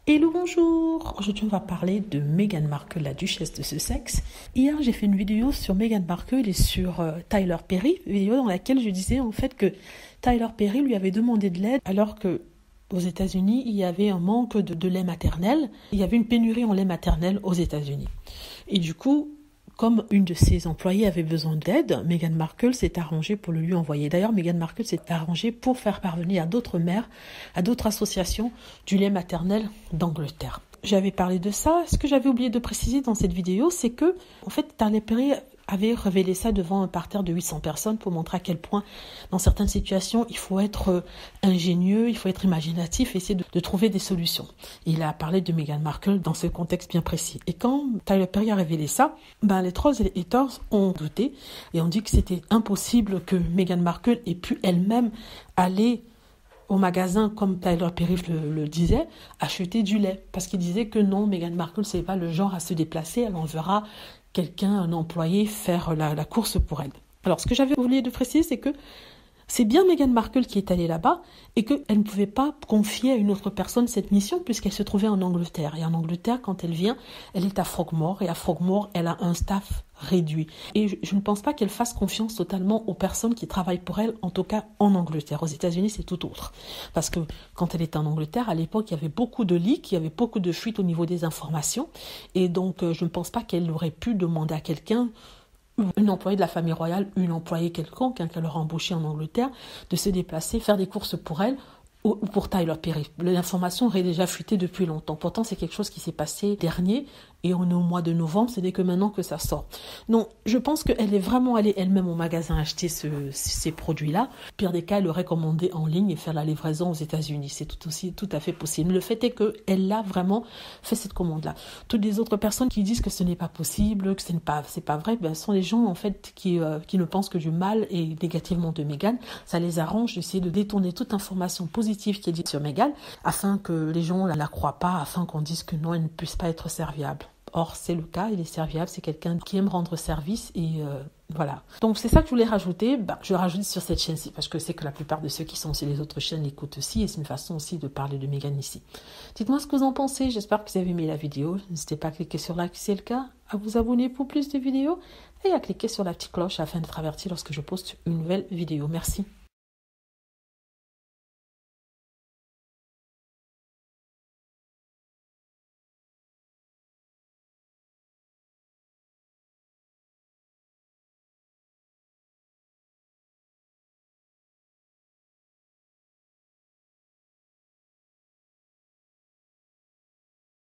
Hello, bonjour! Aujourd'hui, on va parler de Meghan Markle, la duchesse de Sussex. Hier, j'ai fait une vidéo sur Meghan Markle et sur Tyler Perry, une vidéo dans laquelle je disais en fait que Tyler Perry lui avait demandé de l'aide alors que aux États-Unis, il y avait un manque de lait maternel. Il y avait une pénurie en lait maternel aux États-Unis. Et du coup, comme une de ses employées avait besoin d'aide, Meghan Markle s'est arrangée pour le lui envoyer. D'ailleurs, Meghan Markle s'est arrangée pour faire parvenir à d'autres mères, à d'autres associations du lait maternel d'Angleterre. J'avais parlé de ça. Ce que j'avais oublié de préciser dans cette vidéo, c'est que, en fait, Tyler Perry avait révélé ça devant un parterre de 800 personnes pour montrer à quel point, dans certaines situations, il faut être ingénieux, il faut être imaginatif et essayer de trouver des solutions. Et il a parlé de Meghan Markle dans ce contexte bien précis. Et quand Tyler Perry a révélé ça, les trolls et les haters ont douté et ont dit que c'était impossible que Meghan Markle ait pu elle-même aller au magasin, comme Tyler Perry le disait, acheter du lait. Parce qu'il disait que non, Meghan Markle, c'est pas le genre à se déplacer, elle enverra quelqu'un, un employé, faire la course pour elle. Alors, ce que j'avais oublié de préciser, c'est que c'est bien Meghan Markle qui est allée là-bas et qu'elle ne pouvait pas confier à une autre personne cette mission puisqu'elle se trouvait en Angleterre. Et en Angleterre, quand elle vient, elle est à Frogmore et à Frogmore, elle a un staff réduit. Et je ne pense pas qu'elle fasse confiance totalement aux personnes qui travaillent pour elle, en tout cas en Angleterre. Aux États-Unis, c'est tout autre. Parce que quand elle était en Angleterre, à l'époque, il y avait beaucoup de leaks, il y avait beaucoup de fuites au niveau des informations. Et donc, je ne pense pas qu'elle aurait pu demander à quelqu'un, une employée de la famille royale, une employée quelconque qu'elle aura embauchée en Angleterre, de se déplacer, faire des courses pour elle ou pour Tyler Perry. L'information aurait déjà fuité depuis longtemps. Pourtant, c'est quelque chose qui s'est passé dernier et on est au mois de novembre, c'est dès que maintenant que ça sort. Donc, je pense qu'elle est vraiment allée elle-même au magasin acheter ces produits-là. Pire des cas, elle aurait commandé en ligne et faire la livraison aux États-Unis. C'est tout à fait possible. Le fait est qu'elle a vraiment fait cette commande-là. Toutes les autres personnes qui disent que ce n'est pas possible, que c'est pas vrai, sont les gens en fait qui ne pensent que du mal et négativement de Meghan. Ça les arrange d'essayer de détourner toute information positive qui est dite sur Meghan afin que les gens ne la croient pas, afin qu'on dise que non, elle ne puisse pas être serviable. Or, c'est le cas, il est serviable, c'est quelqu'un qui aime rendre service et voilà. Donc, c'est ça que je voulais rajouter. Je rajoute sur cette chaîne-ci parce que c'est que la plupart de ceux qui sont sur les autres chaînes l'écoutent aussi et c'est une façon aussi de parler de Meghan ici. Dites-moi ce que vous en pensez, j'espère que vous avez aimé la vidéo. N'hésitez pas à cliquer sur like si c'est le cas, à vous abonner pour plus de vidéos et à cliquer sur la petite cloche afin d'être averti lorsque je poste une nouvelle vidéo. Merci.